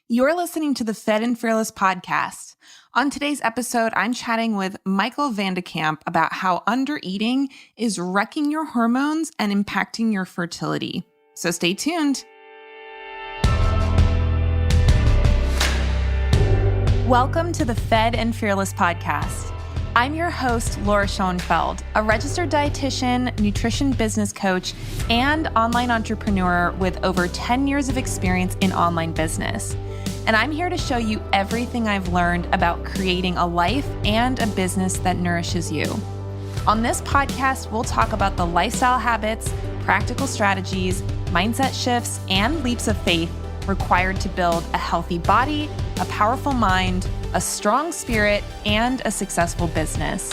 You're listening to the Fed and Fearless podcast. On today's episode, I'm chatting with Michal Vande Kamp about how undereating is wrecking your hormones and impacting your fertility. So stay tuned. Welcome to the Fed and Fearless podcast. I'm your host, Laura Schoenfeld, a registered dietitian, nutrition business coach, and online entrepreneur with over 10 years of experience in online business. And I'm here to show you everything I've learned about creating a life and a business that nourishes you. On this podcast, we'll talk about the lifestyle habits, practical strategies, mindset shifts, and leaps of faith required to build a healthy body, a powerful mind, a strong spirit, and a successful business.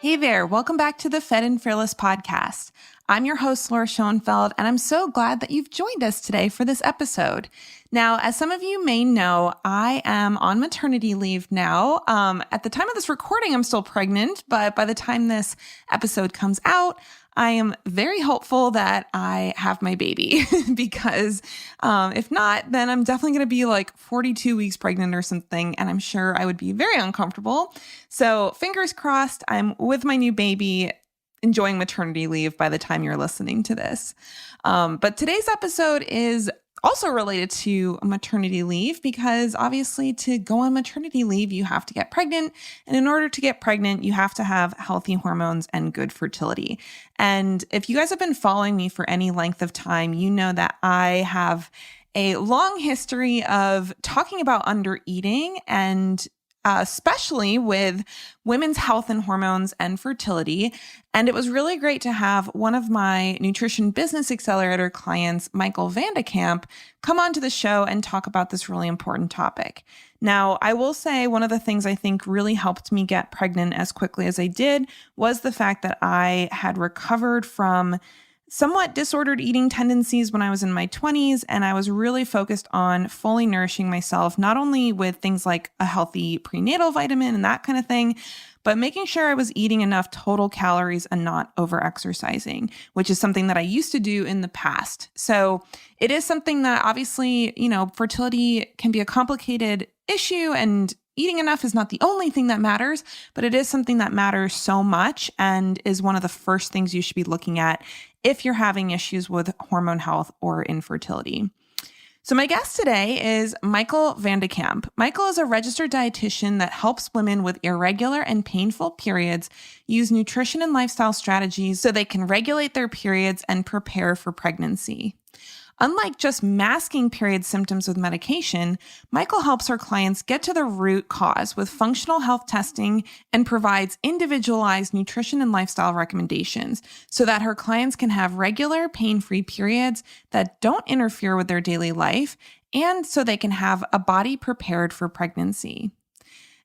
Hey there, welcome back to the Fed and Fearless podcast. I'm your host, Laura Schoenfeld, and I'm so glad that you've joined us today for this episode. Now, as some of you may know, I am on maternity leave now. At the time of this recording, I'm still pregnant, but by the time this episode comes out, I am very hopeful that I have my baby because if not, then I'm definitely going to be like 42 weeks pregnant or something, and I'm sure I would be very uncomfortable. So fingers crossed, I'm with my new baby, enjoying maternity leave by the time you're listening to this. But today's episode is also related to maternity leave because obviously to go on maternity leave, you have to get pregnant. And in order to get pregnant, you have to have healthy hormones and good fertility. And if you guys have been following me for any length of time, you know that I have a long history of talking about undereating and especially with women's health and hormones and fertility. And it was really great to have one of my nutrition business accelerator clients, Michal Vande Kamp, come onto the show and talk about this really important topic. Now, I will say one of the things I think really helped me get pregnant as quickly as I did was the fact that I had recovered from somewhat disordered eating tendencies when I was in my 20s, and I was really focused on fully nourishing myself, not only with things like a healthy prenatal vitamin and that kind of thing, but making sure I was eating enough total calories and not over-exercising, which is something that I used to do in the past. So it is something that obviously, fertility can be a complicated issue, and eating enough is not the only thing that matters, but it is something that matters so much and is one of the first things you should be looking at if you're having issues with hormone health or infertility. So my guest today is Michal Vande Kamp. Michal is a registered dietitian that helps women with irregular and painful periods use nutrition and lifestyle strategies so they can regulate their periods and prepare for pregnancy. Unlike just masking period symptoms with medication, Michal helps her clients get to the root cause with functional health testing and provides individualized nutrition and lifestyle recommendations so that her clients can have regular, pain-free periods that don't interfere with their daily life and so they can have a body prepared for pregnancy.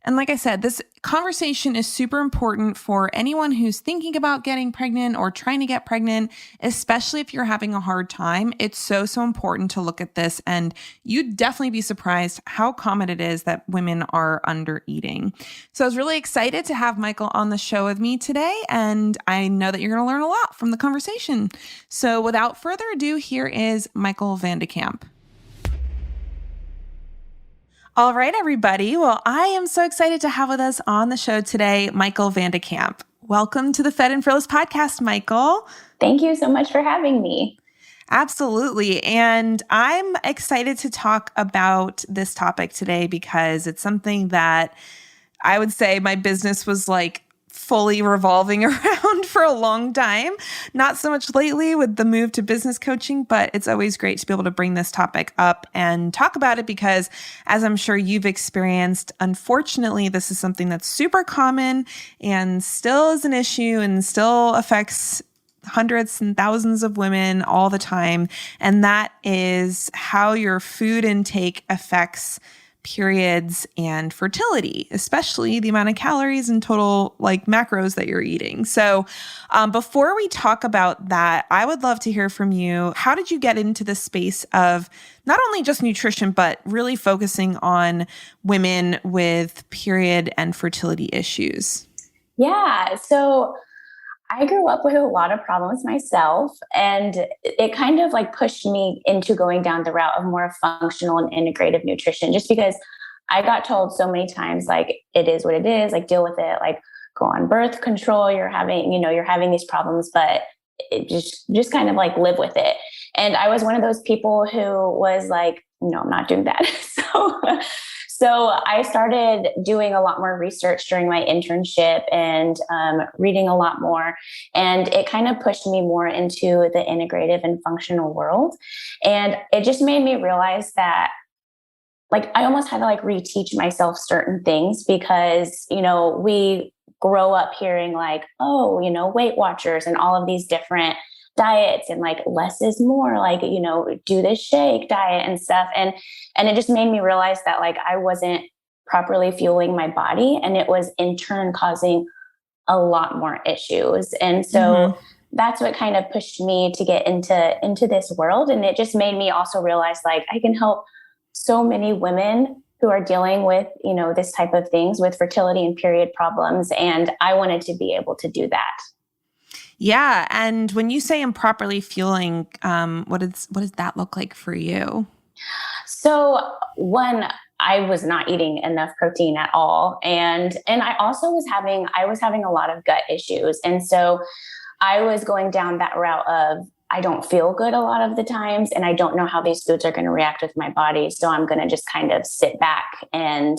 And like I said, this conversation is super important for anyone who's thinking about getting pregnant or trying to get pregnant, especially if you're having a hard time. It's so important to look at this, and you'd definitely be surprised how common it is that women are undereating. So I was really excited to have Michal on the show with me today, and I know that you're going to learn a lot from the conversation. So without further ado, here is Michal Vande Kamp. All right, everybody. Well, I am so excited to have with us on the show today, Michal Vande Kamp. Welcome to the Fed and Fearless podcast, Michal. Thank you so much for having me. Absolutely. And I'm excited to talk about this topic today because it's something that I would say my business was like fully revolving around for a long time. Not so much lately with the move to business coaching, but it's always great to be able to bring this topic up and talk about it because, as I'm sure you've experienced, unfortunately, this is something that's super common and still is an issue and still affects hundreds and thousands of women all the time. And that is how your food intake affects periods and fertility, especially the amount of calories and total macros that you're eating. So before we talk about that, I would love to hear from you. How did you get into the space of not only just nutrition, but really focusing on women with period and fertility issues? Yeah. So I grew up with a lot of problems myself, and it kind of like pushed me into going down the route of more functional and integrative nutrition, just because I got told so many times, like, it is what it is, like, deal with it, like, go on birth control, you're having these problems, but it just kind of like live with it. And I was one of those people who was like, no, I'm not doing that. So I started doing a lot more research during my internship and reading a lot more. And it kind of pushed me more into the integrative and functional world. And it just made me realize that, like, I almost had to like reteach myself certain things because, we grow up hearing like, oh, Weight Watchers and all of these different diets and like less is more, like, do this shake diet and stuff. And it just made me realize that like I wasn't properly fueling my body, and it was in turn causing a lot more issues. And so that's what kind of pushed me to get into this world. And it just made me also realize like I can help so many women who are dealing with, this type of things with fertility and period problems. And I wanted to be able to do that. Yeah. And when you say improperly fueling, what does that look like for you? So one, I was not eating enough protein at all. And I also was having a lot of gut issues. And so I was going down that route of, I don't feel good a lot of the times, and I don't know how these foods are going to react with my body. So I'm going to just kind of sit back and,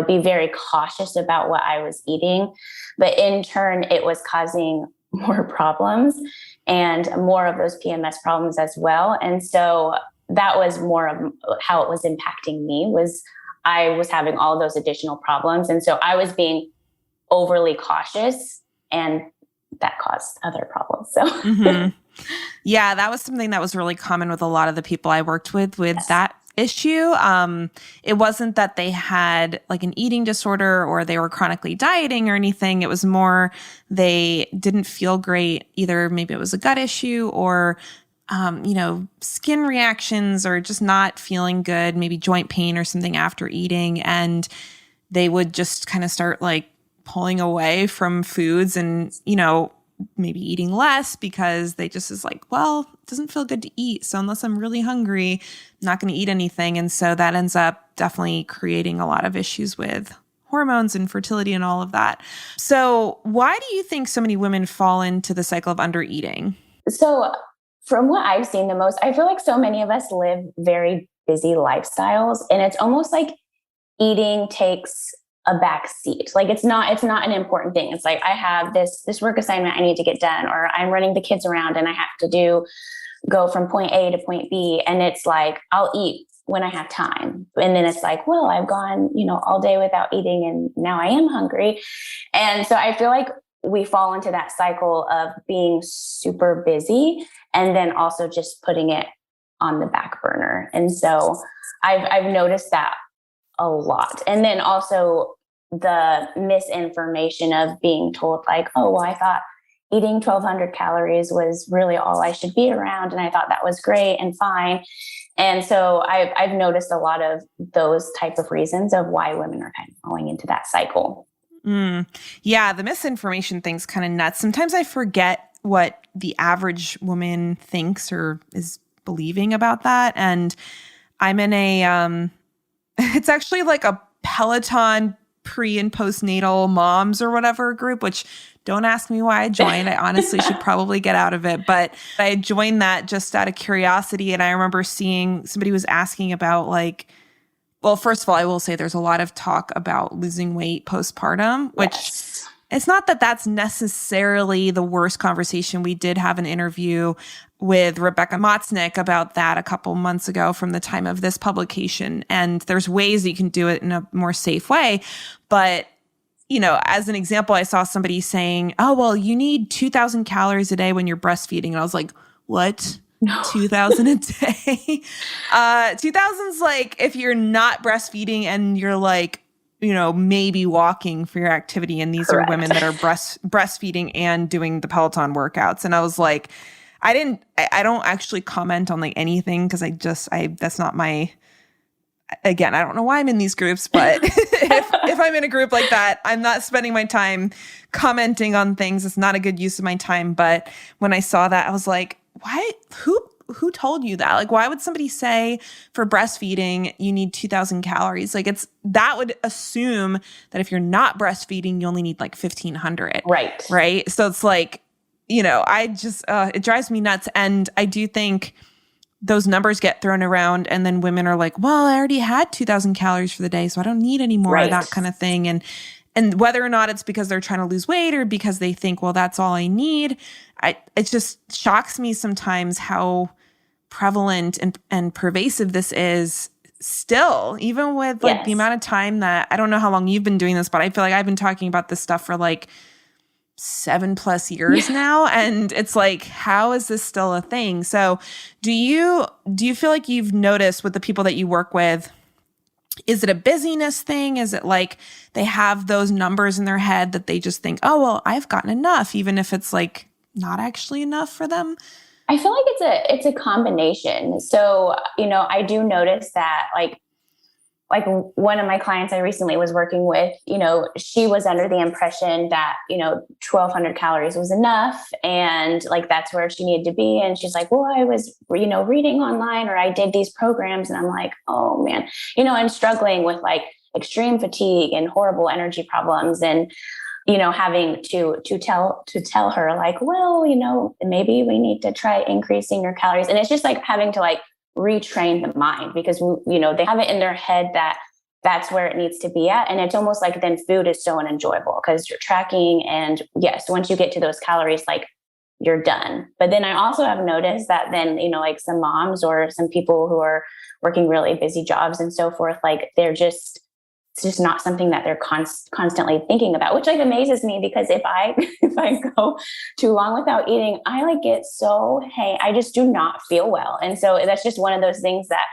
be very cautious about what I was eating. But in turn, it was causing more problems and more of those PMS problems as well. And so that was more of how it was impacting me, was I was having all those additional problems. And so I was being overly cautious, and that caused other problems. So Yeah, that was something that was really common with a lot of the people I worked with yes. that issue. It wasn't that they had like an eating disorder or they were chronically dieting or anything. It was more they didn't feel great. Either maybe it was a gut issue or, skin reactions or just not feeling good, maybe joint pain or something after eating. And they would just kind of start like pulling away from foods and, maybe eating less because they just is like, well, it doesn't feel good to eat. So unless I'm really hungry, I'm not going to eat anything. And so that ends up definitely creating a lot of issues with hormones and fertility and all of that. So why do you think so many women fall into the cycle of undereating? So from what I've seen the most, I feel like so many of us live very busy lifestyles, and it's almost like eating takes a back seat. Like it's not an important thing. It's like, I have this work assignment I need to get done, or I'm running the kids around and I have to go from point A to point B. And it's like, I'll eat when I have time. And then it's like, well, I've gone, all day without eating, and now I am hungry. And so I feel like we fall into that cycle of being super busy and then also just putting it on the back burner. And so I've noticed that a lot. And then also the misinformation of being told like, oh, well, I thought eating 1,200 calories was really all I should be around. And I thought that was great and fine. And so I've noticed a lot of those type of reasons of why women are kind of falling into that cycle. Yeah, the misinformation thing's kind of nuts. Sometimes I forget what the average woman thinks or is believing about that. And I'm in it's actually like a Peloton pre and postnatal moms or whatever group, which don't ask me why I joined. I honestly should probably get out of it, but I joined that just out of curiosity. And I remember seeing somebody was asking about like, well, first of all, I will say there's a lot of talk about losing weight postpartum, which Yes. It's not that that's necessarily the worst conversation. We did have an interview with Rebecca Motznick about that a couple months ago from the time of this publication. And there's ways that you can do it in a more safe way. But, as an example, I saw somebody saying, oh, well, you need 2,000 calories a day when you're breastfeeding. And I was like, what? No. 2,000 a day? 2,000's like if you're not breastfeeding and you're like, maybe walking for your activity. And these Correct. are women that are breastfeeding and doing the Peloton workouts. And I was like, I don't actually comment on like anything because that's not again, I don't know why I'm in these groups, but if I'm in a group like that, I'm not spending my time commenting on things. It's not a good use of my time. But when I saw that, I was like, why? Who told you that? Like, why would somebody say for breastfeeding, you need 2,000 calories? Like that would assume that if you're not breastfeeding, you only need like 1,500. Right. Right. So it's like, I just, it drives me nuts. And I do think those numbers get thrown around and then women are like, well, I already had 2,000 calories for the day, so I don't need any more, that kind of thing. And whether or not it's because they're trying to lose weight or because they think, well, that's all I need. It just shocks me sometimes how prevalent and pervasive this is still, even with like the amount of time that, I don't know how long you've been doing this, but I feel like I've been talking about this stuff for like 7+ years now. And it's like, how is this still a thing? So do you feel like you've noticed with the people that you work with, is it a busyness thing? Is it like they have those numbers in their head that they just think, oh, well, I've gotten enough, even if it's like not actually enough for them? I feel like it's a combination. So, I do notice that like one of my clients I recently was working with, she was under the impression that, 1,200 calories was enough. And like, that's where she needed to be. And she's like, well, I was, reading online, or I did these programs. And I'm like, oh man, I'm struggling with like extreme fatigue and horrible energy problems. And, having to tell her like, well, maybe we need to try increasing your calories. And it's just like having to like retrain the mind, because they have it in their head that that's where it needs to be at. And it's almost like then food is so unenjoyable because you're tracking, and yes, once you get to those calories, like you're done. But then I also have noticed that then, like some moms or some people who are working really busy jobs and so forth, like it's just not something that they're constantly thinking about, which like amazes me, because if I go too long without eating, I like get I just do not feel well. And so that's just one of those things that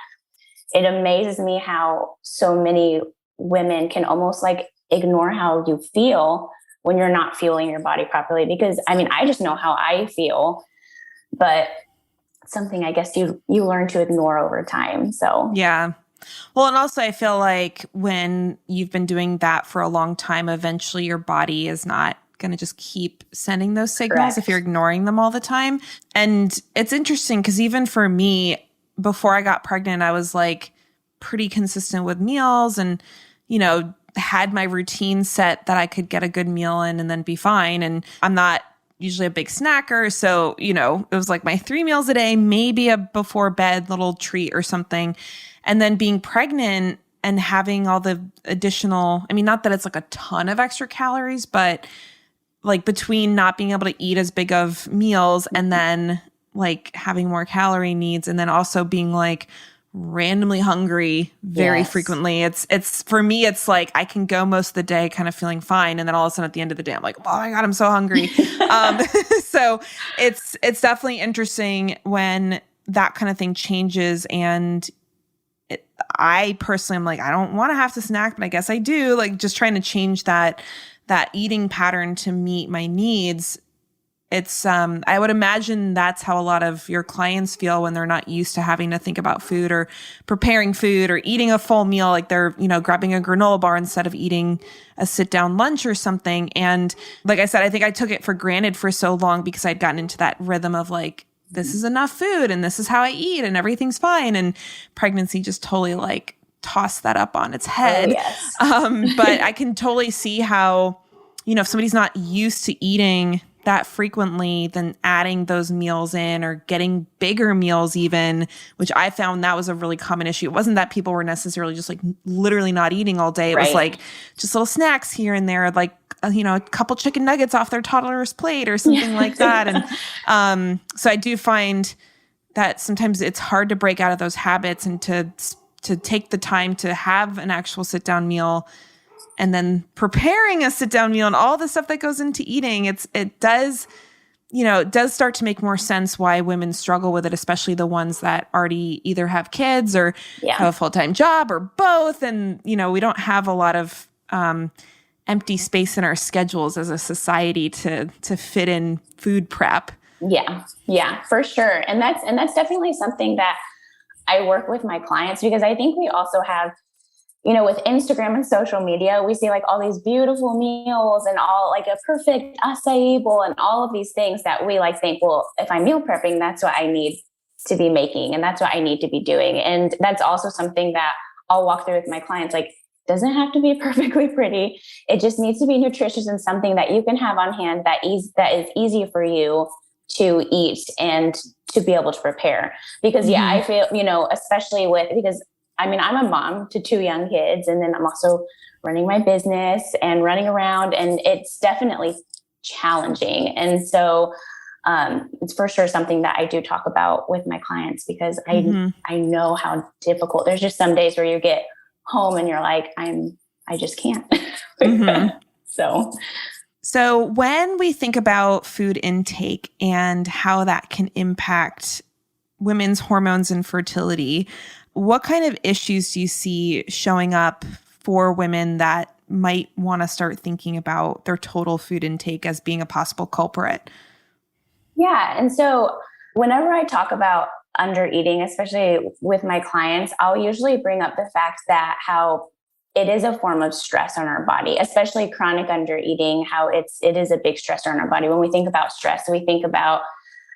it amazes me how so many women can almost like ignore how you feel when you're not fueling your body properly. Because I just know how I feel, but something I guess you learn to ignore over time. So yeah. Well, and also I feel like when you've been doing that for a long time, eventually your body is not going to just keep sending those signals if you're ignoring them all the time. And it's interesting because even for me, before I got pregnant, I was like pretty consistent with meals and, had my routine set that I could get a good meal in and then be fine. And I'm not usually a big snacker. So, it was like my 3 meals a day, maybe a before bed little treat or something. And then being pregnant and having all the additional, not that it's like a ton of extra calories, but like between not being able to eat as big of meals and then like having more calorie needs, and then also being like randomly hungry very frequently. It's for me, it's like I can go most of the day kind of feeling fine. And then all of a sudden at the end of the day, I'm like, oh my God, I'm so hungry. So it's definitely interesting when that kind of thing changes. And I personally am like, I don't want to have to snack, but I guess I do. Like just trying to change that eating pattern to meet my needs. It's, I would imagine that's how a lot of your clients feel when they're not used to having to think about food or preparing food or eating a full meal. Like they're, grabbing a granola bar instead of eating a sit down lunch or something. And like I said, I think I took it for granted for so long because I'd gotten into that rhythm of like, this is enough food and this is how I eat and everything's fine. And pregnancy just totally like tossed that up on its head. Oh, yes. But I can totally see how, if somebody's not used to eating that frequently, then adding those meals in or getting bigger meals even, which I found that was a really common issue. It wasn't that people were necessarily just like literally not eating all day. It was like just little snacks here and there, like, a couple chicken nuggets off their toddler's plate or something like that. And so I do find that sometimes it's hard to break out of those habits and to take the time to have an actual sit down meal. And then preparing a sit down meal and all the stuff that goes into eating, it does start to make more sense why women struggle with it, especially the ones that already either have kids or have a full-time job or both. And, we don't have a lot of empty space in our schedules as a society to fit in food prep. Yeah, for sure. And that's definitely something that I work with my clients, because I think we also have, with Instagram and social media, we see like all these beautiful meals and all like a perfect acai bowl and all of these things that we like think, well, if I'm meal prepping, that's what I need to be making. And that's what I need to be doing. And that's also something that I'll walk through with my clients. Like, doesn't have to be perfectly pretty. It just needs to be nutritious and something that you can have on hand that is easy for you to eat and to be able to prepare. Because I feel, especially because I'm a mom to 2 young kids, and then I'm also running my business and running around, and it's definitely challenging. And so it's for sure something that I do talk about with my clients, because I know how difficult. There's just some days where you get home and you're like, I just can't. So when we think about food intake and how that can impact women's hormones and fertility, what kind of issues do you see showing up for women that might want to start thinking about their total food intake as being a possible culprit? Yeah. And so whenever I talk about undereating, especially with my clients, I'll usually bring up the fact that how it is a form of stress on our body, especially chronic undereating, how it is a big stressor on our body. When we think about stress, we think about,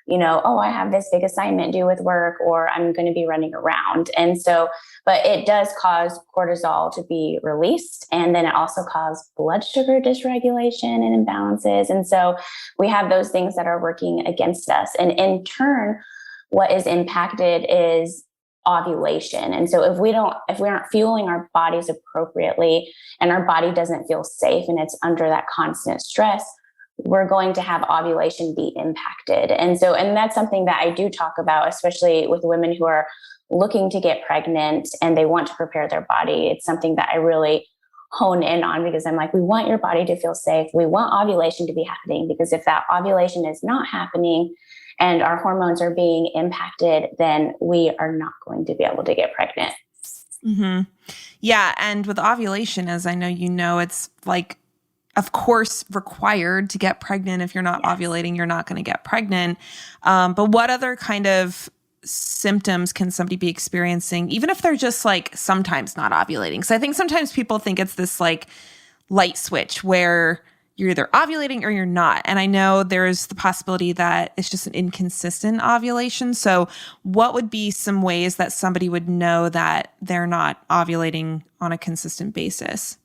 I have this big assignment due with work, or I'm going to be running around. And so, but it does cause cortisol to be released. And then it also causes blood sugar dysregulation and imbalances. And so we have those things that are working against us. And in turn, what is impacted is ovulation. And so if we aren't fueling our bodies appropriately, and our body doesn't feel safe and it's under that constant stress, we're going to have ovulation be impacted. And that's something that I do talk about, especially with women who are looking to get pregnant and they want to prepare their body. It's something that I really hone in on, because I'm like, we want your body to feel safe. We want ovulation to be happening, because if that ovulation is not happening and our hormones are being impacted, then we are not going to be able to get pregnant. Yeah. And with ovulation, as I know, it's like, of course, required to get pregnant. If you're not ovulating, you're not going to get pregnant. But what other kind of symptoms can somebody be experiencing, even if they're just like sometimes not ovulating? Because I think sometimes people think it's this like light switch where you're either ovulating or you're not. And I know there's the possibility that it's just an inconsistent ovulation. So what would be some ways that somebody would know that they're not ovulating on a consistent basis?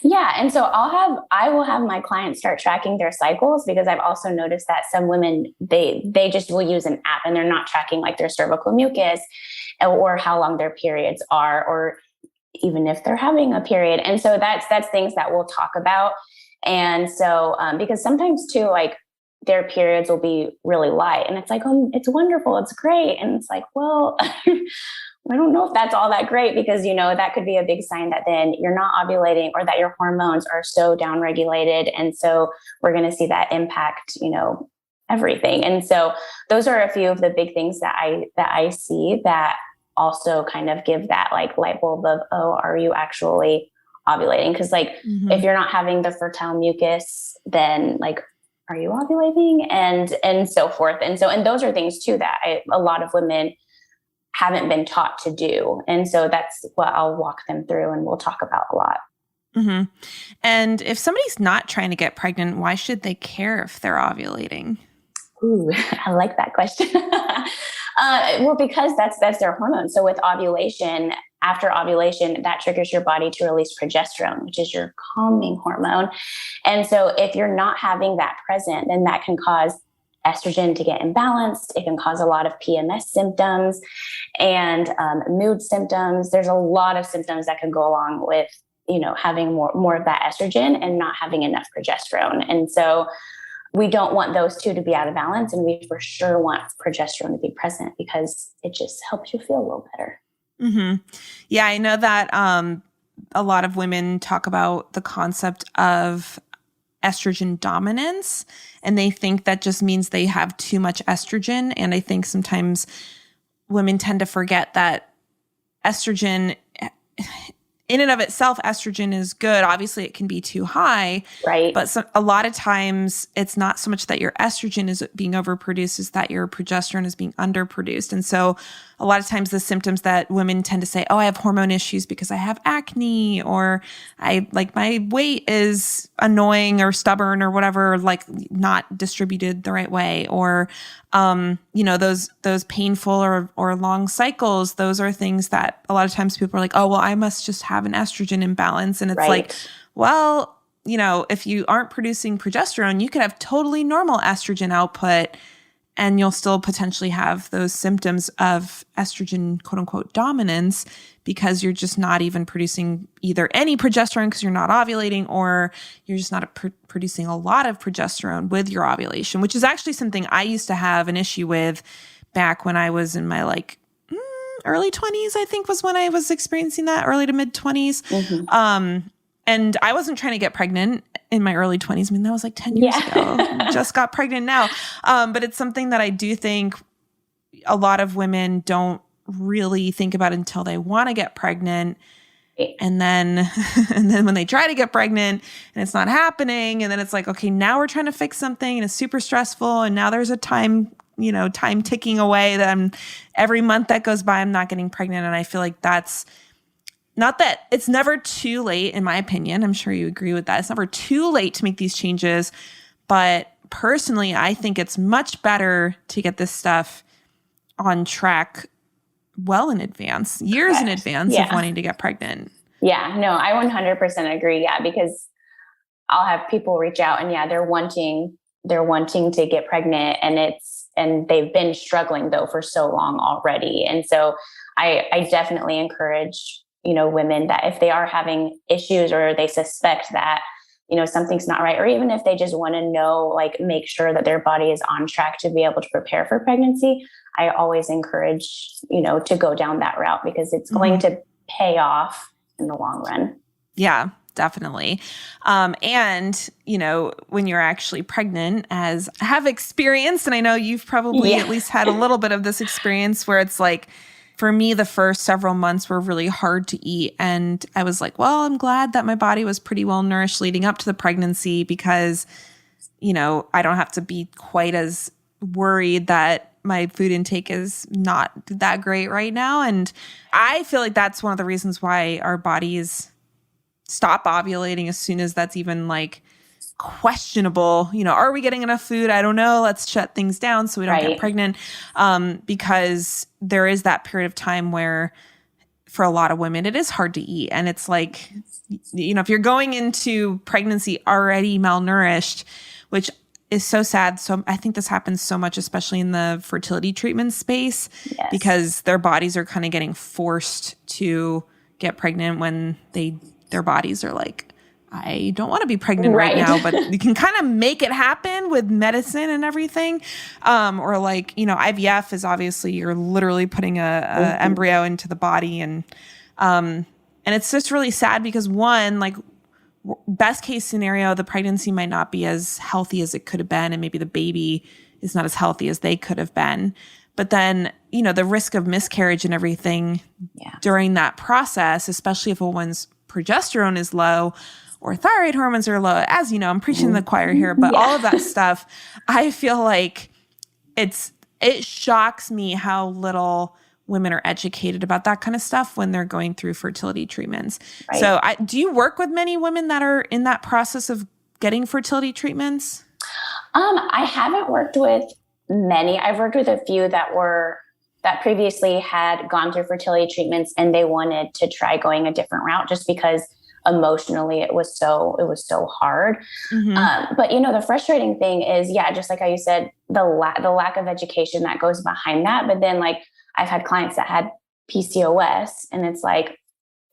Yeah. And so I will have my clients start tracking their cycles, because I've also noticed that some women, they just will use an app and they're not tracking like their cervical mucus or how long their periods are, or even if they're having a period. And so that's things that we'll talk about. And so, because sometimes too, like their periods will be really light and it's like, oh, it's wonderful. It's great. And it's like, well, I don't know if that's all that great, because, that could be a big sign that then you're not ovulating, or that your hormones are so downregulated. And so we're going to see that impact, everything. And so those are a few of the big things that I see that also kind of give that like light bulb of, oh, are you actually ovulating? Because if you're not having the fertile mucus, then like, are you ovulating? And so forth. And those are things too that a lot of women haven't been taught to do. And so that's what I'll walk them through and we'll talk about a lot. And if somebody's not trying to get pregnant, why should they care if they're ovulating? Ooh, I like that question. Well, because that's their hormone. So with ovulation, after ovulation, that triggers your body to release progesterone, which is your calming hormone. And so if you're not having that present, then that can cause estrogen to get imbalanced. It can cause a lot of PMS symptoms and mood symptoms. There's a lot of symptoms that can go along with, having more of that estrogen and not having enough progesterone. And so we don't want those two to be out of balance. And we for sure want progesterone to be present, because it just helps you feel a little better. Yeah, I know that a lot of women talk about the concept of estrogen dominance, and they think that just means they have too much estrogen. And I think sometimes women tend to forget that estrogen, in and of itself, estrogen is good. Obviously, it can be too high, Right. but a lot of times it's not so much that your estrogen is being overproduced, is that your progesterone is being underproduced. And so a lot of times the symptoms that women tend to say, oh, I have hormone issues because I have acne, or my weight is annoying or stubborn or whatever, like not distributed the right way, or those painful or long cycles. Those are things that a lot of times people are like, oh, well, I must just have an estrogen imbalance. And it's Right. like, well, if you aren't producing progesterone, you could have totally normal estrogen output and you'll still potentially have those symptoms of estrogen, quote unquote, dominance, because you're just not even producing either any progesterone because you're not ovulating, or you're just not producing a lot of progesterone with your ovulation, which is actually something I used to have an issue with back when I was in my early 20s, I think was when I was experiencing that, early to mid 20s. Mm-hmm. And I wasn't trying to get pregnant in my early 20s. I mean, that was like 10 years ago. Just got pregnant now. But it's something that I do think a lot of women don't really think about until they want to get pregnant. And then when they try to get pregnant and it's not happening, and then it's like, okay, now we're trying to fix something and it's super stressful. And now there's a time ticking away that every month that goes by, I'm not getting pregnant. And I feel like that's not that it's never too late, in my opinion. I'm sure you agree with that. It's never too late to make these changes. But personally, I think it's much better to get this stuff on track well in advance, years in advance of wanting to get pregnant. Yeah, no, I 100% agree. Yeah, because I'll have people reach out and they're wanting to get pregnant, and they've been struggling though for so long already. And so I definitely encourage, women that if they are having issues or they suspect that, something's not right, or even if they just want to know, make sure that their body is on track to be able to prepare for pregnancy, I always encourage, to go down that route, because it's going to pay off in the long run. Yeah, definitely. And, when you're actually pregnant, as I have experienced, and I know you've probably at least had a little bit of this experience where it's like, for me, the first several months were really hard to eat. And I was like, well, I'm glad that my body was pretty well nourished leading up to the pregnancy, because, I don't have to be quite as worried that my food intake is not that great right now. And I feel like that's one of the reasons why our bodies stop ovulating as soon as that's even questionable. Are we getting enough food? I don't know. Let's shut things down so we don't get pregnant. Because there is that period of time where for a lot of women, it is hard to eat. And it's like, if you're going into pregnancy already malnourished, which is so sad. So I think this happens so much, especially in the fertility treatment space, because their bodies are kind of getting forced to get pregnant when their bodies are like, I don't want to be pregnant right now, but you can kind of make it happen with medicine and everything. Or IVF is obviously you're literally putting a embryo into the body. And it's just really sad because best case scenario, the pregnancy might not be as healthy as it could have been. And maybe the baby is not as healthy as they could have been. But then, the risk of miscarriage and everything during that process, especially if a woman's progesterone is low or thyroid hormones are low, as you know, I'm preaching to the choir here, but all of that stuff, I feel like it shocks me how little women are educated about that kind of stuff when they're going through fertility treatments. Right. So do you work with many women that are in that process of getting fertility treatments? I haven't worked with many. I've worked with a few that previously had gone through fertility treatments and they wanted to try going a different route just because emotionally it was so hard. Mm-hmm. But the frustrating thing is, just like how you said, the lack of education that goes behind that. But then I've had clients that had PCOS and it's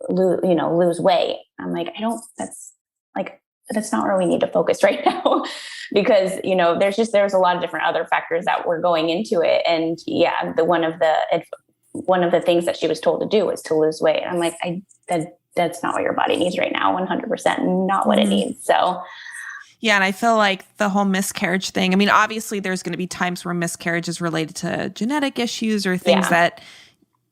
lose weight. I'm like, that's not where we need to focus right now, because, there's a lot of different other factors that were going into it. And one of the things that she was told to do was to lose weight. I'm like, that's not what your body needs right now. 100% not what it needs. So yeah. And I feel like the whole miscarriage thing, I mean, obviously there's going to be times where miscarriage is related to genetic issues or things that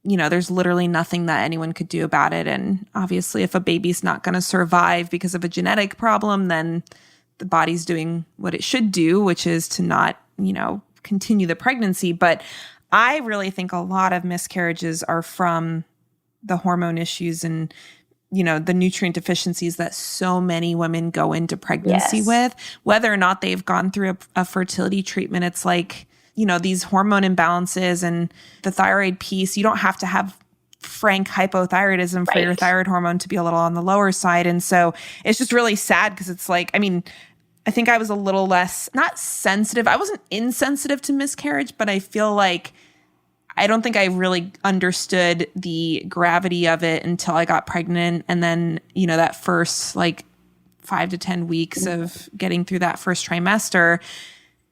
there's literally nothing that anyone could do about it. And obviously, if a baby's not going to survive because of a genetic problem, then the body's doing what it should do, which is to not, continue the pregnancy. But I really think a lot of miscarriages are from the hormone issues and, the nutrient deficiencies that so many women go into pregnancy with, whether or not they've gone through a fertility treatment. It's like, these hormone imbalances and the thyroid piece, you don't have to have frank hypothyroidism for your thyroid hormone to be a little on the lower side. And so it's just really sad because it's like, I think I was a little less, not sensitive. I wasn't insensitive to miscarriage, but I feel like I don't think I really understood the gravity of it until I got pregnant. And then, that first 5 to 10 weeks of getting through that first trimester,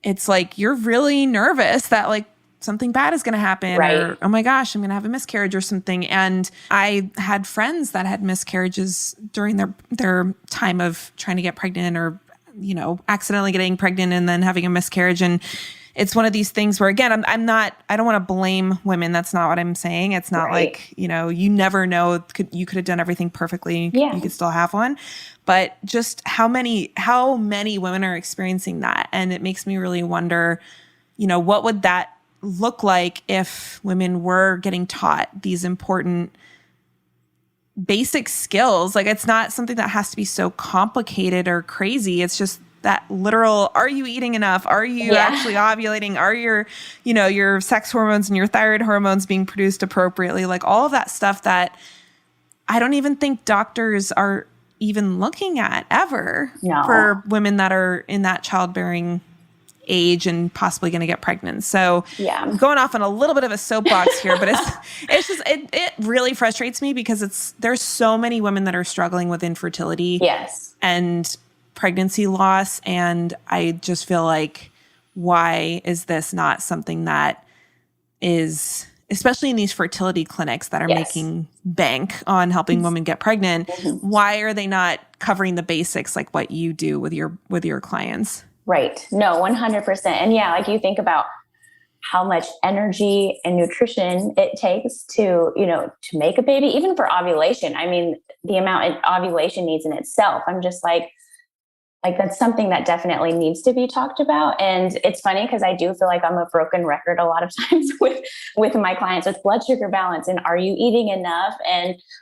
it's like you're really nervous that something bad is going to happen or, oh my gosh, I'm going to have a miscarriage or something. And I had friends that had miscarriages during their time of trying to get pregnant or, accidentally getting pregnant and then having a miscarriage. And it's one of these things where, again, I don't want to blame women. That's not what I'm saying. It's not like, you never know. You could have done everything perfectly. You could still have one. But just how many women are experiencing that? And it makes me really wonder, what would that look like if women were getting taught these important basic skills? It's not something that has to be so complicated or crazy. It's just that literal, are you eating enough? Are you actually ovulating? Are your sex hormones and your thyroid hormones being produced appropriately? All of that stuff that I don't even think doctors are even looking at ever for women that are in that childbearing age and possibly going to get pregnant. So I'm going off on a little bit of a soapbox here, but it's just, it really frustrates me because there's so many women that are struggling with infertility and pregnancy loss. And I just feel like, why is this not something that is, especially in these fertility clinics that are making bank on helping women get pregnant, why are they not covering the basics like what you do with your clients? Right. No, 100%. And you think about how much energy and nutrition it takes to make a baby, even for ovulation. The amount ovulation needs in itself. I'm just like that's something that definitely needs to be talked about. And it's funny because I do feel like I'm a broken record a lot of times with my clients with blood sugar balance and are you eating enough?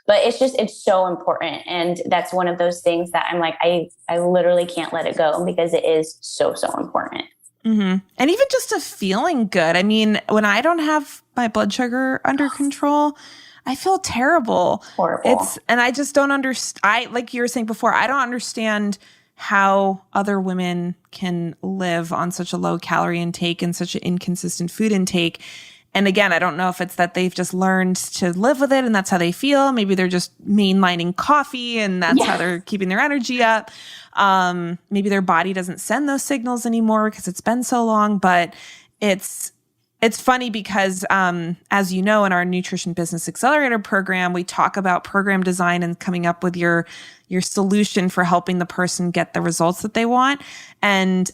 But it's so important. And that's one of those things that I'm like, I literally can't let it go because it is so, so important. Mm-hmm. And even just a feeling good. When I don't have my blood sugar under control, I feel terrible. Horrible. And I just don't understand. Like you were saying before, I don't understand how other women can live on such a low calorie intake and such an inconsistent food intake. And again, I don't know if it's that they've just learned to live with it and that's how they feel. Maybe they're just mainlining coffee and that's how they're keeping their energy up. Maybe their body doesn't send those signals anymore because it's been so long. But it's funny because, as you know, in our Nutrition Business Accelerator program, we talk about program design and coming up with your solution for helping the person get the results that they want. And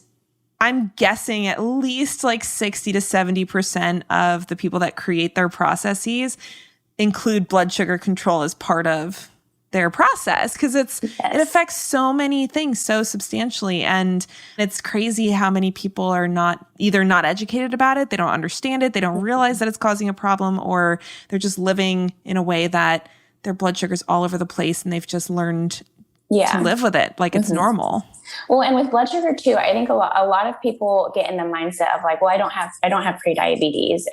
I'm guessing at least 60 to 70% of the people that create their processes include blood sugar control as part of their process because it affects so many things so substantially. And it's crazy how many people are either not educated about it, they don't understand it, they don't realize that it's causing a problem, or they're just living in a way that their blood sugar's all over the place and they've just learned to live with it like it's normal. Well, and with blood sugar too, I think a lot of people get in the mindset of well, I don't have pre-diabetes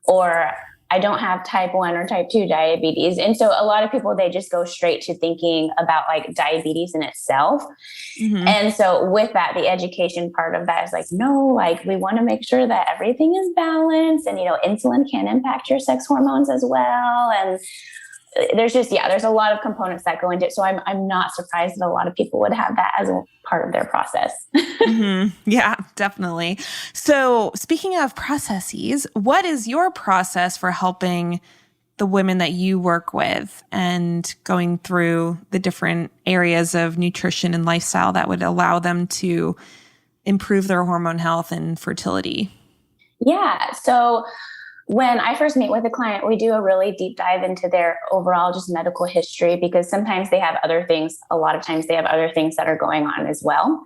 or I don't have type 1 or type 2 diabetes. And so a lot of people, they just go straight to thinking about diabetes in itself. Mm-hmm. And so with that, the education part of that is no, we want to make sure that everything is balanced and, insulin can impact your sex hormones as well. And there's a lot of components that go into it. So I'm not surprised that a lot of people would have that as a part of their process. Mm-hmm. Yeah, definitely. So speaking of processes, what is your process for helping the women that you work with and going through the different areas of nutrition and lifestyle that would allow them to improve their hormone health and fertility? Yeah. So When I first meet with a client, we do a really deep dive into their overall just medical history, because sometimes they have other things. A lot of times they have other things that are going on as well.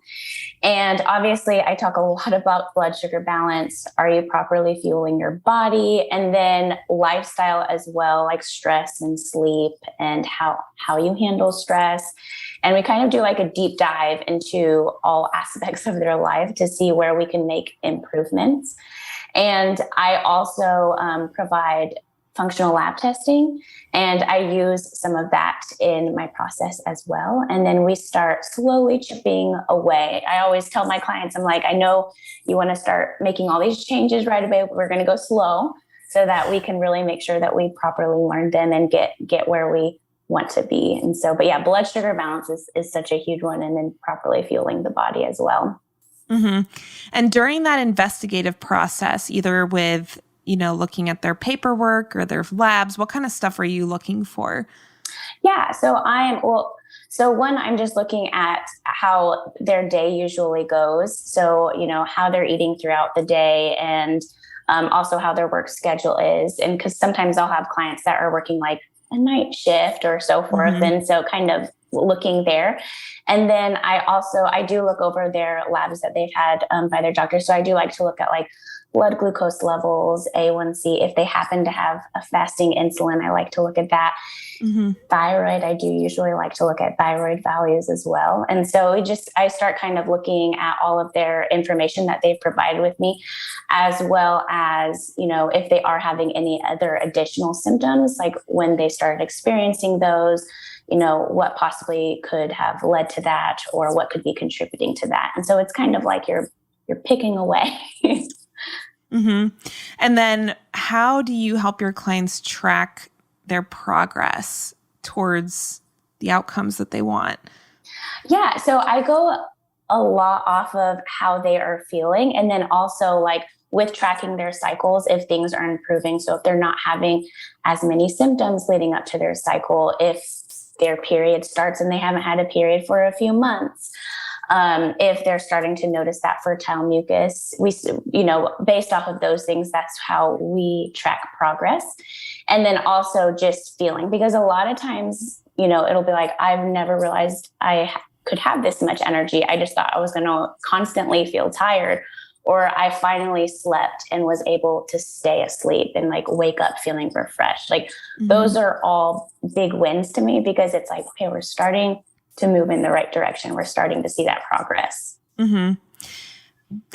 And obviously, I talk a lot about blood sugar balance. Are you properly fueling your body? And then lifestyle as well, like stress and sleep and how you handle stress. And we kind of do like a deep dive into all aspects of their life to see where we can make improvements. And I also provide functional lab testing, and I use some of that in my process as well. And then we start slowly chipping away. I always tell my clients, I'm like, I know you want to start making all these changes right away, but we're going to go slow so that we can really make sure that we properly learn them and get where we want to be. And so, but yeah, blood sugar balance is such a huge one, and then properly fueling the body as well. Mm-hmm. And during that investigative process, either with, looking at their paperwork or their labs, what kind of stuff are you looking for? Yeah. So I'm just looking at how their day usually goes. So, how they're eating throughout the day, and also how their work schedule is. And because sometimes I'll have clients that are working like a night shift or so forth. Mm-hmm. And so kind of looking there. And then I do look over their labs that they've had by their doctor. So I do like to look at like blood glucose levels, A1C. If they happen to have a fasting insulin, I like to look at that. Mm-hmm. Thyroid, I do usually like to look at thyroid values as well. And so I start kind of looking at all of their information that they've provided with me, as well as, if they are having any other additional symptoms, like when they started experiencing those, what possibly could have led to that, or what could be contributing to that. And so it's kind of like you're picking away. Mm-hmm. And then how do you help your clients track their progress towards the outcomes that they want? Yeah. So I go a lot off of how they are feeling. And then also like with tracking their cycles, if things are improving. So if they're not having as many symptoms leading up to their cycle, if their period starts and they haven't had a period for a few months, if they're starting to notice that fertile mucus, based off of those things, that's how we track progress. And then also just feeling, because a lot of times, it'll be like, I've never realized I could have this much energy. I just thought I was going to constantly feel tired, or I finally slept and was able to stay asleep and like wake up feeling refreshed. Like mm-hmm. Those are all big wins to me, because it's like, okay, we're starting to move in the right direction. We're starting to see that progress. Mm-hmm.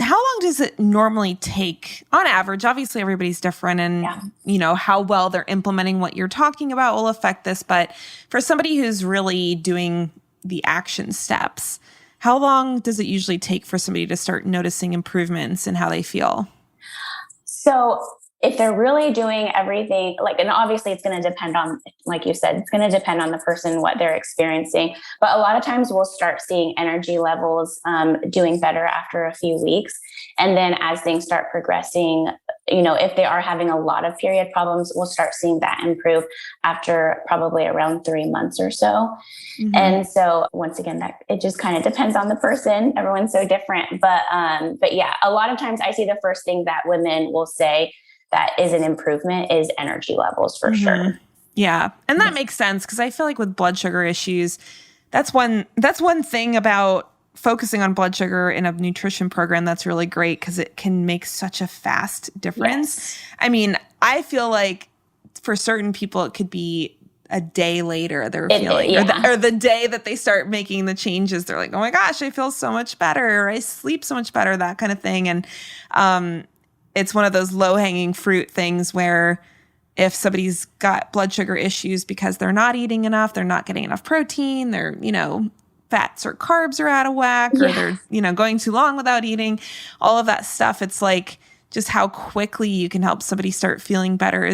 How long does it normally take on average? Obviously, everybody's different, and how well they're implementing what you're talking about will affect this. But for somebody who's really doing the action steps, how long does it usually take for somebody to start noticing improvements in how they feel? So if they're really doing everything, and obviously it's going to depend on, like you said, it's going to depend on the person, what they're experiencing. But a lot of times we'll start seeing energy levels doing better after a few weeks. And then as things start progressing, if they are having a lot of period problems, we'll start seeing that improve after probably around 3 months or so. Mm-hmm. And so once again, that it just kind of depends on the person. Everyone's so different. But yeah, a lot of times I see the first thing that women will say that is an improvement is energy levels for mm-hmm. sure. Yeah. And that makes sense, because I feel like with blood sugar issues, that's one thing about focusing on blood sugar in a nutrition program that's really great, because it can make such a fast difference. Yes. I mean, I feel like for certain people, it could be a day later they're feeling, or the day that they start making the changes, they're like, oh my gosh, I feel so much better, or I sleep so much better, that kind of thing. And it's one of those low-hanging fruit things where if somebody's got blood sugar issues because they're not eating enough, they're not getting enough protein, they're, fats or carbs are out of whack, or they're, going too long without eating, all of that stuff. It's like just how quickly you can help somebody start feeling better I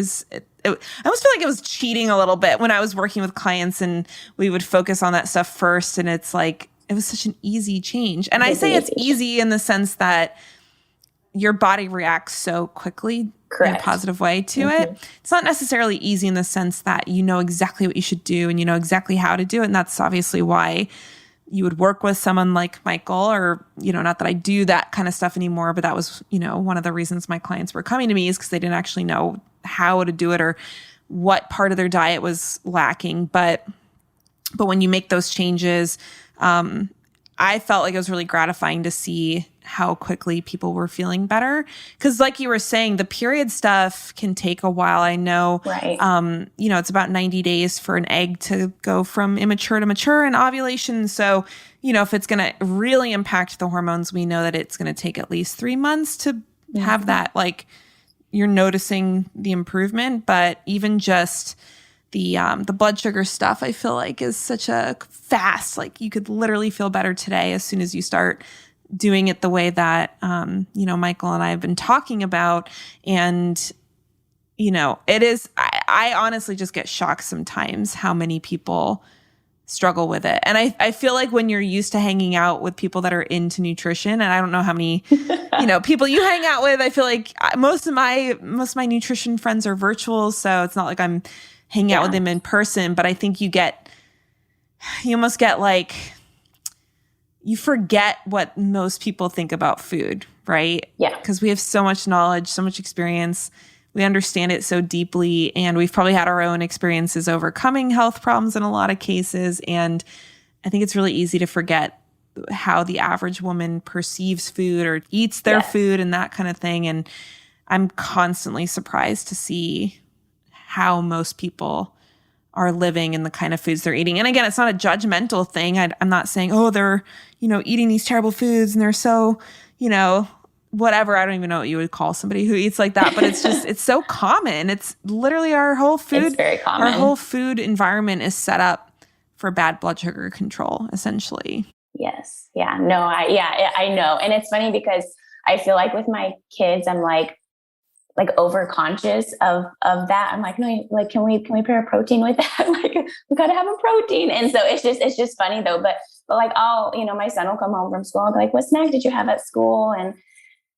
almost feel like it was cheating a little bit when I was working with clients and we would focus on that stuff first. And it's like, it was such an easy change. And I say it's easy in the sense that your body reacts so quickly in a positive way to mm-hmm. it. It's not necessarily easy in the sense that you know exactly what you should do and you know exactly how to do it. And that's obviously why, you would work with someone like Michael, or, not that I do that kind of stuff anymore, but that was, one of the reasons my clients were coming to me, is because they didn't actually know how to do it or what part of their diet was lacking. But when you make those changes, I felt like it was really gratifying to see how quickly people were feeling better. Because like you were saying, the period stuff can take a while. I know, right. It's about 90 days for an egg to go from immature to mature in ovulation. So, if it's going to really impact the hormones, we know that it's going to take at least 3 months to have that, like, you're noticing the improvement. But even just the blood sugar stuff, I feel like is such a fast, like you could literally feel better today as soon as you start doing it the way that, Michael and I have been talking about. And, it is, I honestly just get shocked sometimes how many people struggle with it. And I feel like when you're used to hanging out with people that are into nutrition, and I don't know how many, people you hang out with, I feel like most of my nutrition friends are virtual. So it's not like I'm hanging out with them in person, but I think you almost get like, you forget what most people think about food, right? Yeah. Because we have so much knowledge, so much experience. We understand it so deeply, and we've probably had our own experiences overcoming health problems in a lot of cases. And I think it's really easy to forget how the average woman perceives food or eats their food and that kind of thing. And I'm constantly surprised to see how most people are living and the kind of foods they're eating. And again, it's not a judgmental thing. I'm not saying, oh, they're, eating these terrible foods and they're so, whatever. I don't even know what you would call somebody who eats like that, but it's just, it's so common. It's literally our whole food. It's very common. Our whole food environment is set up for bad blood sugar control, essentially. Yes. Yeah. No, I know. And it's funny because I feel like with my kids, I'm like over conscious of that. I'm like, no, like, can we pair a protein with that? Like, we got to have a protein. And so it's just funny though. But like, my son will come home from school and be like, what snack did you have at school?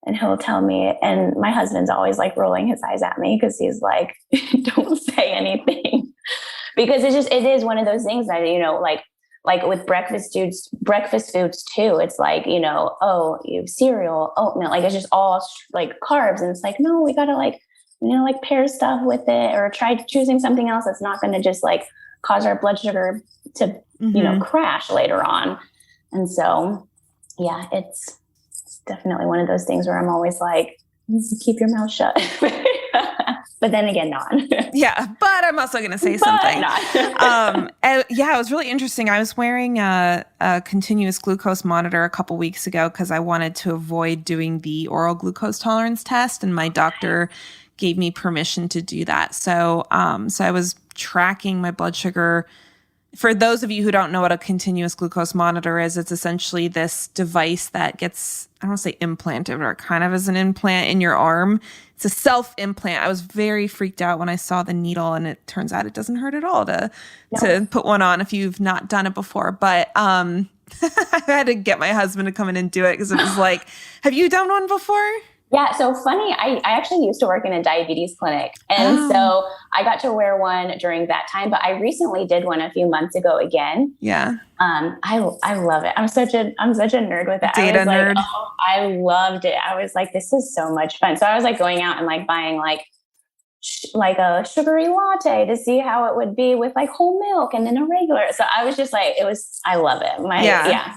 And he'll tell me, and my husband's always like rolling his eyes at me because he's like, don't say anything, because it is one of those things that, like with breakfast foods too. It's like, you have cereal, oatmeal, like it's just all like carbs. And it's like, no, we got to like pair stuff with it, or try choosing something else that's not going to just like cause our blood sugar to, crash later on. And so, yeah, it's definitely one of those things where I'm always like, keep your mouth shut. But then again, not. Yeah, but I'm also going to say something. It was really interesting. I was wearing a continuous glucose monitor a couple weeks ago because I wanted to avoid doing the oral glucose tolerance test, and my doctor gave me permission to do that. So I was tracking my blood sugar. For those of you who don't know what a continuous glucose monitor is, it's essentially this device that gets, I don't want to say implanted, or kind of as an implant in your arm. It's a self-implant. I was very freaked out when I saw the needle, and it turns out it doesn't hurt at all to put one on if you've not done it before. But I had to get my husband to come in and do it because it was like, have you done one before? Yeah. So funny. I actually used to work in a diabetes clinic. And so I got to wear one during that time, but I recently did one a few months ago again. Yeah. I love it. I'm such a nerd with it. Data nerd. I loved it. I was like, this is so much fun. So I was like going out and like buying like a sugary latte to see how it would be with like whole milk and then a regular. So I was just like, I love it. Yeah.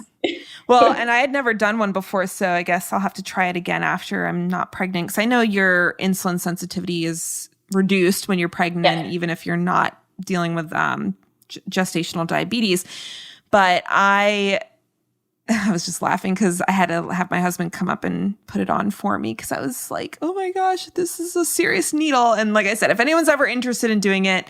Well, and I had never done one before, so I guess I'll have to try it again after I'm not pregnant. Because I know your insulin sensitivity is reduced when you're pregnant, even if you're not dealing with gestational diabetes. But I was just laughing because I had to have my husband come up and put it on for me because I was like, oh my gosh, this is a serious needle. And like I said, if anyone's ever interested in doing it,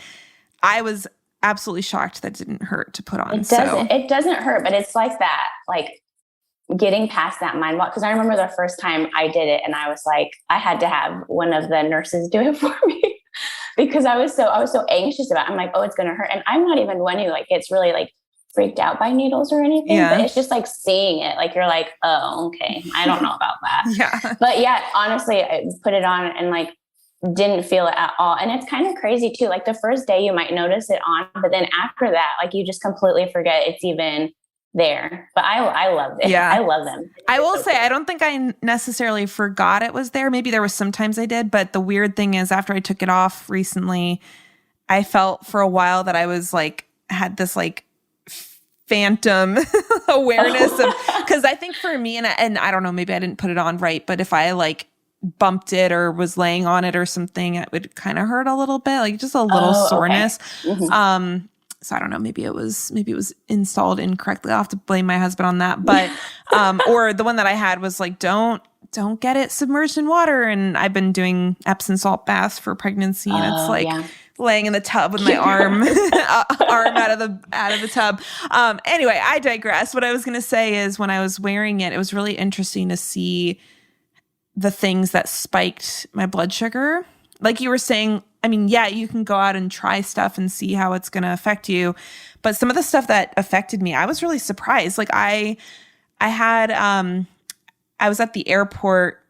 I was absolutely shocked that it didn't hurt to put on. It doesn't hurt, but it's like that, like getting past that mind block. Because I remember the first time I did it, and I was like, I had to have one of the nurses do it for me because I was so anxious about it. I'm like, oh, it's going to hurt. And I'm not even one who like gets really like freaked out by needles or anything, but it's just like seeing it, like you're like, oh, okay, I don't know about that. But yeah, honestly, I put it on and like didn't feel it at all. And it's kind of crazy too. Like the first day you might notice it on, but then after that, like you just completely forget it's even there. But I loved it. Yeah. I love them. I will say, I don't think I necessarily forgot it was there. Maybe there was sometimes I did, but the weird thing is after I took it off recently, I felt for a while that I was like, had this like phantom awareness of, because I think for me, and I don't know, maybe I didn't put it on right, but if I like bumped it or was laying on it or something, it would kind of hurt a little bit, like just a little soreness. Okay. Mm-hmm. So I don't know, maybe it was installed incorrectly. I'll have to blame my husband on that. But or the one that I had was like, don't get it submerged in water. And I've been doing Epsom salt baths for pregnancy, and it's like laying in the tub with my arm out of the tub. Anyway, I digress. What I was going to say is when I was wearing it, it was really interesting to see the things that spiked my blood sugar. Like you were saying, I mean, yeah, you can go out and try stuff and see how it's going to affect you. But some of the stuff that affected me, I was really surprised. Like I was at the airport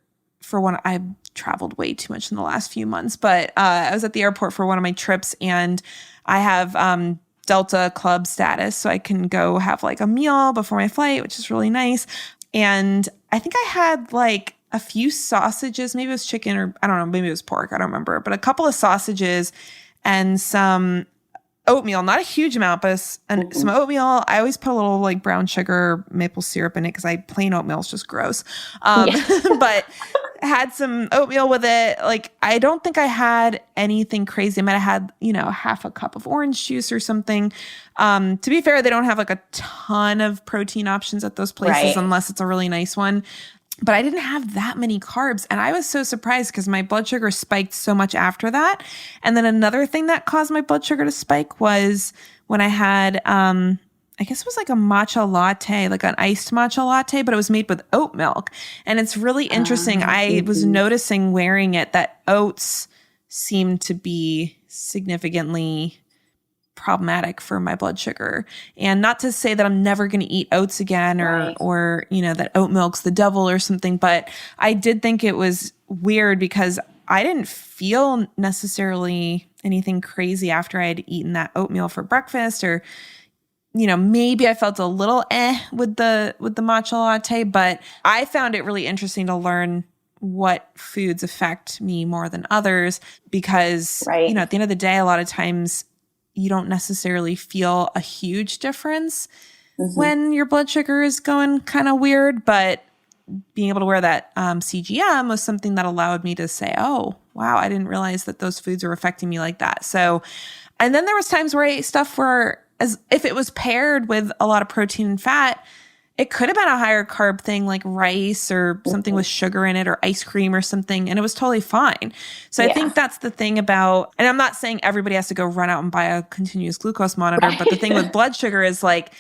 for I traveled way too much in the last few months, but I was at the airport for one of my trips, and I have Delta Club status. So I can go have like a meal before my flight, which is really nice. And I think I had like a few sausages, maybe it was chicken, or I don't know, maybe it was pork, I don't remember, but a couple of sausages and some oatmeal, not a huge amount, but some oatmeal. I always put a little like brown sugar, maple syrup in it because plain oatmeal is just gross. But had some oatmeal with it. Like, I don't think I had anything crazy. I might have had, half a cup of orange juice or something. To be fair, they don't have like a ton of protein options at those places unless it's a really nice one. But I didn't have that many carbs. And I was so surprised because my blood sugar spiked so much after that. And then another thing that caused my blood sugar to spike was when I had, I guess it was like a matcha latte, like an iced matcha latte, but it was made with oat milk. And it's really interesting. I was noticing wearing it that oats seemed to be significantly problematic for my blood sugar. And not to say that I'm never going to eat oats again or that oat milk's the devil or something, but I did think it was weird because I didn't feel necessarily anything crazy after I had eaten that oatmeal for breakfast, or maybe I felt a little with the matcha latte, but I found it really interesting to learn what foods affect me more than others because at the end of the day, a lot of times you don't necessarily feel a huge difference when your blood sugar is going kind of weird, but being able to wear that CGM was something that allowed me to say, oh, wow, I didn't realize that those foods are affecting me like that. So, and then there was times where I ate stuff where, as if it was paired with a lot of protein and fat, it could have been a higher carb thing like rice or something with sugar in it or ice cream or something, and it was totally fine. So I think that's the thing about, and I'm not saying everybody has to go run out and buy a continuous glucose monitor, but the thing with blood sugar is like,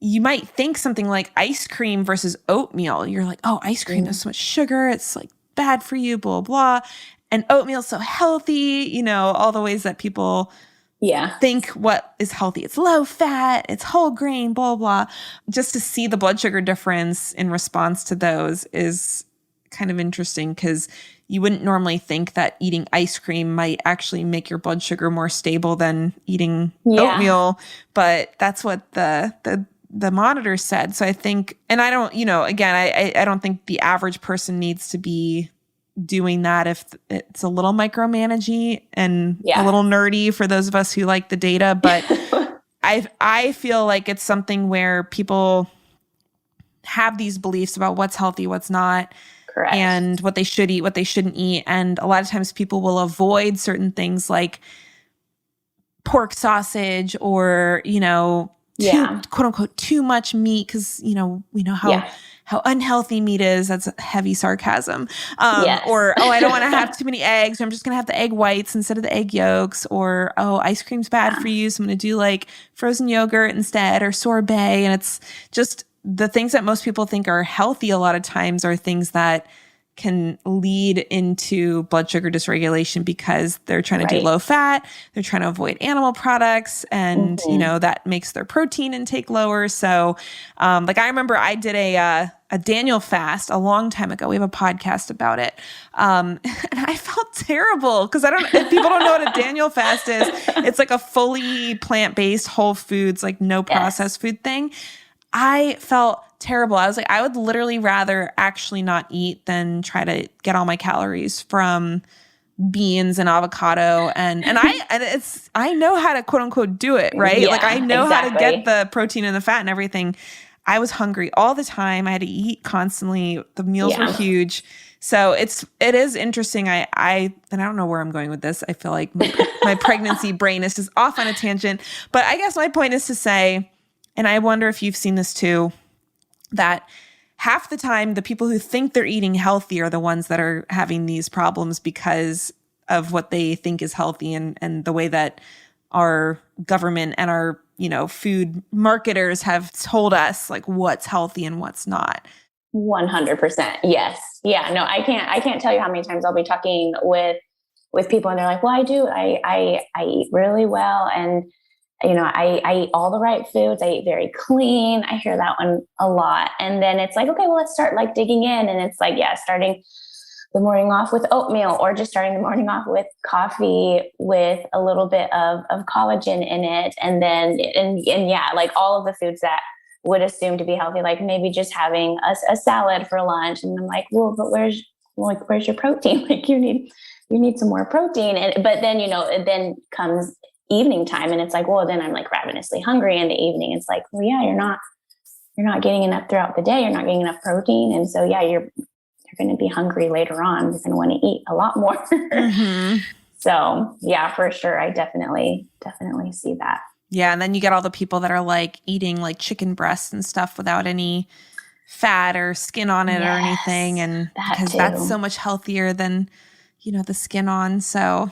you might think something like ice cream versus oatmeal. You're like, oh, ice cream has so much sugar. It's like bad for you, blah, blah. And oatmeal's so healthy, all the ways that people think what is healthy. It's low fat, it's whole grain, blah, blah. Just to see the blood sugar difference in response to those is kind of interesting because you wouldn't normally think that eating ice cream might actually make your blood sugar more stable than eating oatmeal. But that's what the monitor said. So I think, and I don't, again, I don't think the average person needs to be doing that if it's a little micromanaging and a little nerdy for those of us who like the data. But I feel like it's something where people have these beliefs about what's healthy, what's not, and what they should eat, what they shouldn't eat. And a lot of times people will avoid certain things like pork sausage or, quote unquote, too much meat. Cause we know how unhealthy meat is. That's heavy sarcasm. Or, oh, I don't want to have too many eggs. I'm just going to have the egg whites instead of the egg yolks. Or, oh, ice cream's bad for you, so I'm going to do like frozen yogurt instead or sorbet. And it's just the things that most people think are healthy a lot of times are things that can lead into blood sugar dysregulation because they're trying to do low fat, they're trying to avoid animal products, and that makes their protein intake lower. So like I remember I did a Daniel fast a long time ago. We have a podcast about it. And I felt terrible because if people don't know what a Daniel fast is, it's like a fully plant-based whole foods, like no processed food thing. I felt terrible. I was like, I would literally rather actually not eat than try to get all my calories from beans and avocado I know how to quote unquote do it, right? Yeah, Like I know how to get exactly. the protein and the fat and everything. I was hungry all the time. I had to eat constantly. The meals were huge. So it is interesting. I don't know where I'm going with this. I feel like my pregnancy brain is just off on a tangent. But I guess my point is to say, and I wonder if you've seen this too, that half the time the people who think they're eating healthy are the ones that are having these problems because of what they think is healthy and the way that our government and our, food marketers have told us like what's healthy and what's not. 100%. Yes. Yeah. No, I can't tell you how many times I'll be talking with people and they're like, well, I eat really well. And, I eat all the right foods. I eat very clean. I hear that one a lot. And then it's like, okay, well, let's start like digging in. And it's like, yeah, starting the morning off with oatmeal or just starting the morning off with coffee with a little bit of collagen in it. And then, and yeah, like all of the foods that would assume to be healthy, like maybe just having a salad for lunch. And I'm like, well, but where's your protein? Like you need some more protein. And, but then, it then comes evening time and it's like, well, then I'm like ravenously hungry in the evening. It's like, well, yeah, you're not getting enough throughout the day. You're not getting enough protein. And so, yeah, you're going to be hungry later on. You're going to want to eat a lot more. Mm-hmm. So yeah, for sure. I definitely see that. Yeah. And then you get all the people that are like eating like chicken breasts and stuff without any fat or skin on it or anything. And because that's so much healthier than, the skin on. So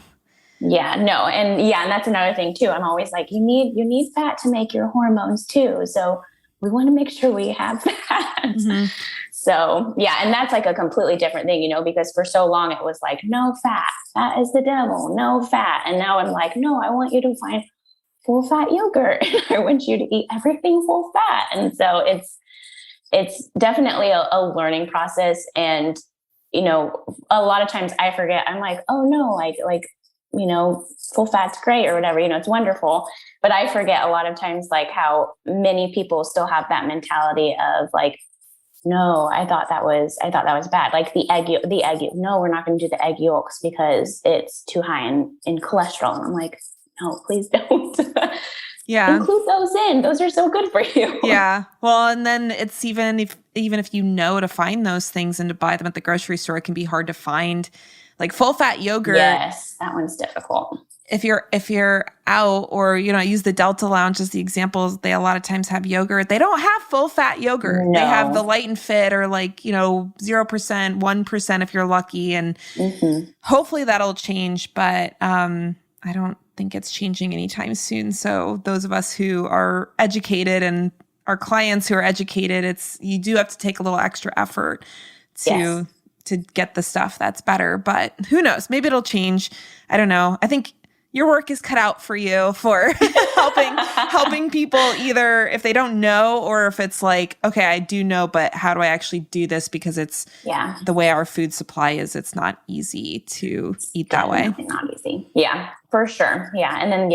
yeah, no. And that's another thing too. I'm always like, you need fat to make your hormones too. So we want to make sure we have fat. Mm-hmm. So yeah. And that's like a completely different thing, because for so long it was like, no fat is the devil, no fat. And now I'm like, no, I want you to find full fat yogurt. I want you to eat everything full fat. And so it's definitely a learning process. And, a lot of times I forget, I'm like, oh no, like, full fat's great or whatever, it's wonderful. But I forget a lot of times, like how many people still have that mentality of like, no, I thought that was bad. Like the egg, no, we're not going to do the egg yolks because it's too high in cholesterol. And I'm like, no, please don't. Yeah. Include those in. Those are so good for you. Yeah. Well, and then it's even if you know to find those things and to buy them at the grocery store, it can be hard to find like full fat yogurt. Yes, that one's difficult. If you're out or, use the Delta Lounge as the examples, they a lot of times have yogurt. They don't have full fat yogurt. No. They have the light and fit or like, 0%, 1% if you're lucky. And hopefully that'll change. But I don't think it's changing anytime soon. So those of us who are educated and our clients who are educated, you do have to take a little extra effort to get the stuff that's better. But who knows? Maybe it'll change. I don't know. I think your work is cut out for you for helping people either if they don't know or if it's like, okay, I do know, but how do I actually do this? Because it's the way our food supply is, it's not easy to eat that way. Not easy. Yeah, for sure. Yeah. And then,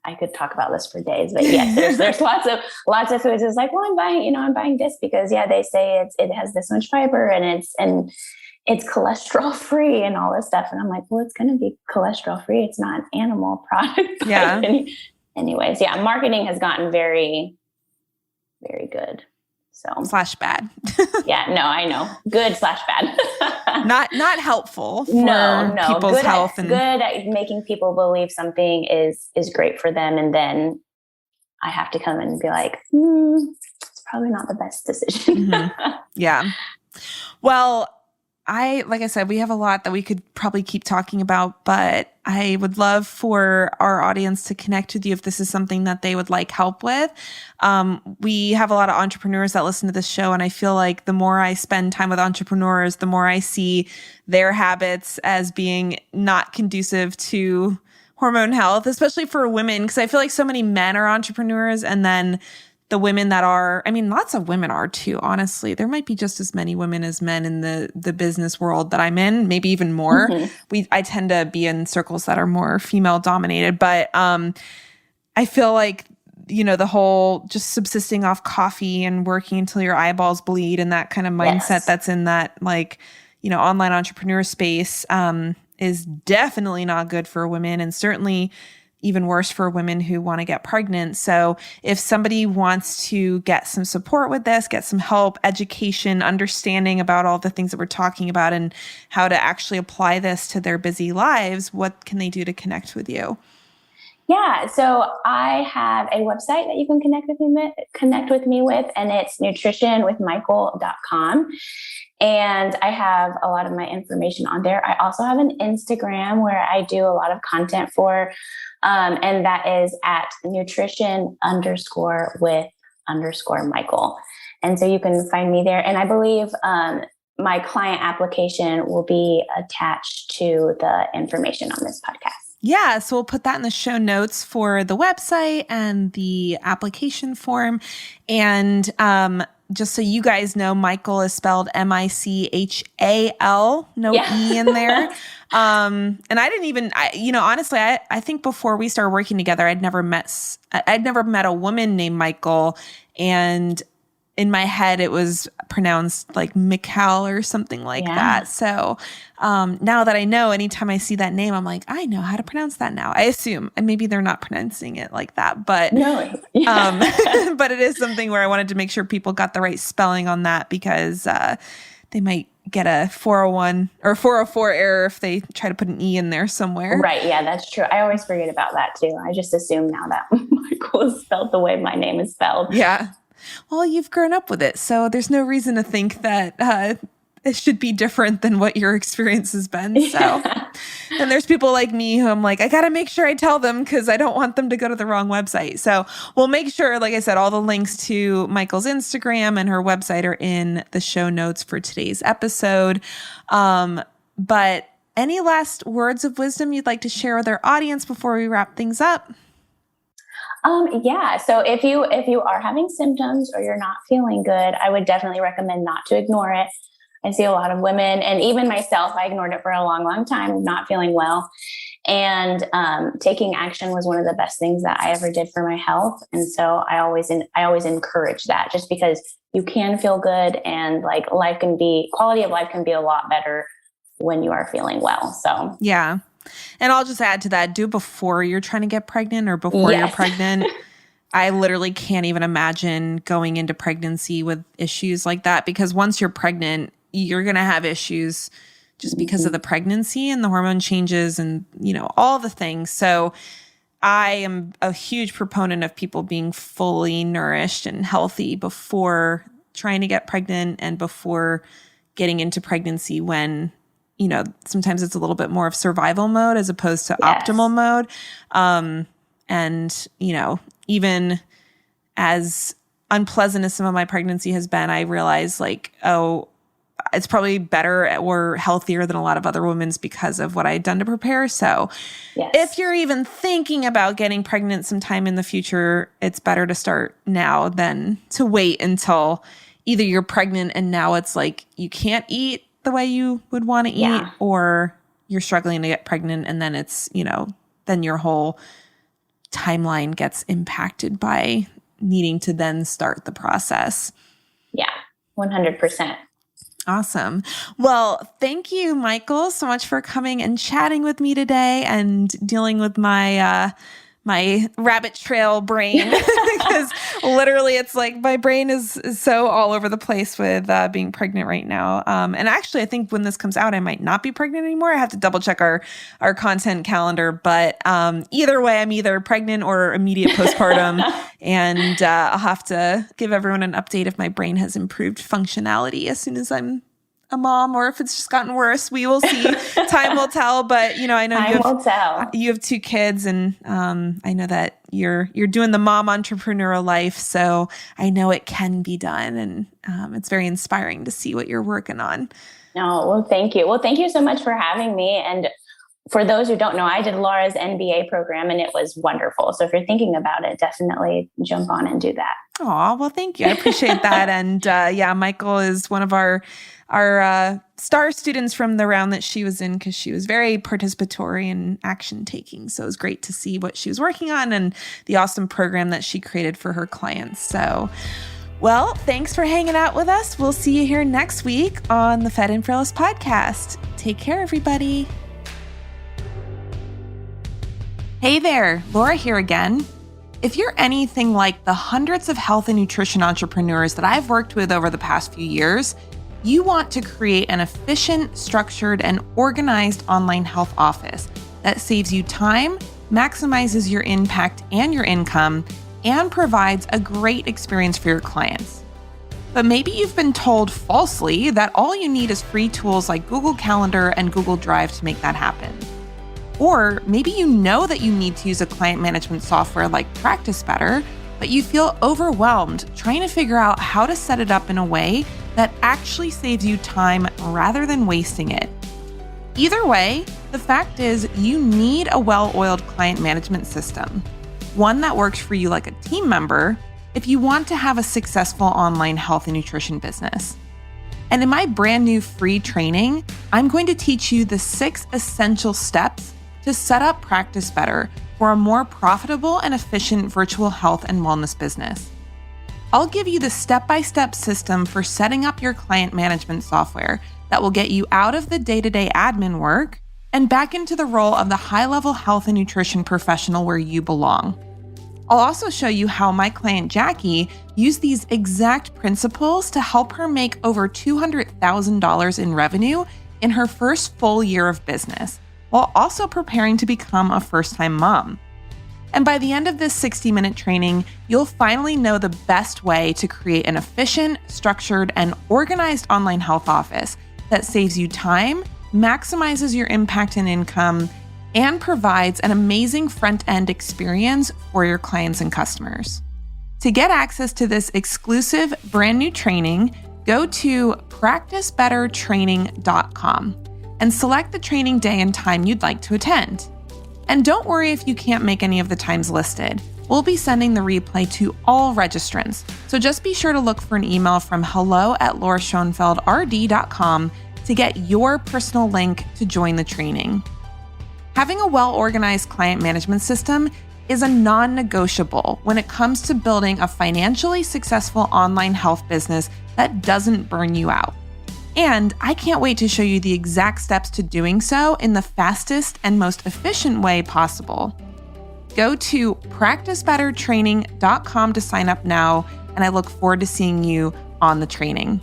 I could talk about this for days, but yes, there's lots of foods. It's like, well, I'm buying this because they say it has this much fiber and it's cholesterol free and all this stuff. And I'm like, well, it's going to be cholesterol free. It's not an animal product. Yeah. Anyways, marketing has gotten very, very good. So / bad. Yeah, no, I know. Good / bad. not helpful for people's good health. Good at making people believe something is great for them. And then I have to come in and be like, it's probably not the best decision. Yeah. Well, like I said, we have a lot that we could probably keep talking about, but I would love for our audience to connect with you if this is something that they would like help with. We have a lot of entrepreneurs that listen to this show, and I feel like the more I spend time with entrepreneurs, the more I see their habits as being not conducive to hormone health, especially for women, because I feel like so many men are entrepreneurs, and then the women that are, lots of women are too, honestly. There might be just as many women as men in the business world that I'm in, maybe even more. I tend to be in circles that are more female dominated, but I feel like the whole just subsisting off coffee and working until your eyeballs bleed and that kind of mindset that's in that online entrepreneur space is definitely not good for women, and certainly even worse for women who want to get pregnant. So if somebody wants to get some support with this, get some help, education, understanding about all the things that we're talking about and how to actually apply this to their busy lives, what can they do to connect with you? Yeah, so I have a website that you can connect with me with, and it's nutritionwithmichal.com. And I have a lot of my information on there. I also have an Instagram where I do a lot of content for, and that is at nutrition_with_Michal. And so you can find me there. And I believe my client application will be attached to the information on this podcast. Yeah, so we'll put that in the show notes for the website and the application form. And just so you guys know, Michal is spelled Michal, no E in there. And I didn't even, honestly, I think before we started working together, I'd never met a woman named Michal, and in my head, it was pronounced like Michal or something like that. So now that I know, anytime I see that name, I'm like, I know how to pronounce that now. I assume, and maybe they're not pronouncing it like that, but but it is something where I wanted to make sure people got the right spelling on that, because they might get a 401 or 404 error if they try to put an E in there somewhere. Right. Yeah, that's true. I always forget about that too. I just assume now that Michal is spelled the way my name is spelled. Yeah. Well, you've grown up with it, so there's no reason to think that it should be different than what your experience has been. So, and there's people like me who I'm like, I got to make sure I tell them because I don't want them to go to the wrong website. So we'll make sure, like I said, all the links to Michal's Instagram and her website are in the show notes for today's episode. But any last words of wisdom you'd like to share with our audience before we wrap things up? Yeah. So if you are having symptoms or you're not feeling good, I would definitely recommend not to ignore it. I see a lot of women, and even myself, I ignored it for a long, long time, not feeling well. And taking action was one of the best things that I ever did for my health. And so I always encourage that, just because you can feel good, and like quality of life can be a lot better when you are feeling well. So yeah. And I'll just add to that, do it before you're trying to get pregnant or before you're pregnant. I literally can't even imagine going into pregnancy with issues like that, because once you're pregnant, you're going to have issues just because of the pregnancy and the hormone changes and, all the things. So I am a huge proponent of people being fully nourished and healthy before trying to get pregnant and before getting into pregnancy, when sometimes it's a little bit more of survival mode as opposed to optimal mode. And, even as unpleasant as some of my pregnancy has been, I realized it's probably better or healthier than a lot of other women's because of what I had done to prepare. So if you're even thinking about getting pregnant sometime in the future, it's better to start now than to wait until either you're pregnant and now it's like you can't eat the way you would want to eat, or you're struggling to get pregnant, and then it's, then your whole timeline gets impacted by needing to then start the process. Yeah, 100%. Awesome. Well, thank you, Michal, so much for coming and chatting with me today and dealing with my my rabbit trail brain, because literally it's like my brain is so all over the place with being pregnant right now. And actually, I think when this comes out, I might not be pregnant anymore. I have to double check our content calendar. But either way, I'm either pregnant or immediate postpartum. And I'll have to give everyone an update if my brain has improved functionality as soon as I'm a mom, or if it's just gotten worse. We will see. Time will tell. But I know you have 2 kids, and I know that you're doing the mom entrepreneurial life. So I know it can be done, and it's very inspiring to see what you're working on. No, well, thank you. Well, thank you so much for having me. And for those who don't know, I did Laura's MBA program and it was wonderful. So if you're thinking about it, definitely jump on and do that. Oh, well, thank you. I appreciate that. And Michael is one of our star students from the round that she was in, because she was very participatory and action taking. So it was great to see what she was working on and the awesome program that she created for her clients. So, well, thanks for hanging out with us. We'll see you here next week on the Fed and Fearless podcast. Take care, everybody. Hey there, Laura here again. If you're anything like the hundreds of health and nutrition entrepreneurs that I've worked with over the past few years, you want to create an efficient, structured, and organized online health office that saves you time, maximizes your impact and your income, and provides a great experience for your clients. But maybe you've been told falsely that all you need is free tools like Google Calendar and Google Drive to make that happen. Or maybe you know that you need to use a client management software like Practice Better, but you feel overwhelmed trying to figure out how to set it up in a way that actually saves you time rather than wasting it. Either way, the fact is you need a well-oiled client management system, one that works for you like a team member if you want to have a successful online health and nutrition business. And in my brand new free training, I'm going to teach you the 6 essential steps to set up Practice Better for a more profitable and efficient virtual health and wellness business. I'll give you the step-by-step system for setting up your client management software that will get you out of the day-to-day admin work and back into the role of the high-level health and nutrition professional where you belong. I'll also show you how my client Jackie used these exact principles to help her make over $200,000 in revenue in her first full year of business, while also preparing to become a first-time mom. And by the end of this 60-minute training, you'll finally know the best way to create an efficient, structured, and organized online health office that saves you time, maximizes your impact and income, and provides an amazing front-end experience for your clients and customers. To get access to this exclusive brand new training, go to practicebettertraining.com and select the training day and time you'd like to attend. And don't worry if you can't make any of the times listed. We'll be sending the replay to all registrants, so just be sure to look for an email from hello@lauraschoenfeldrd.com to get your personal link to join the training. Having a well-organized client management system is a non-negotiable when it comes to building a financially successful online health business that doesn't burn you out. And I can't wait to show you the exact steps to doing so in the fastest and most efficient way possible. Go to practicebettertraining.com to sign up now, and I look forward to seeing you on the training.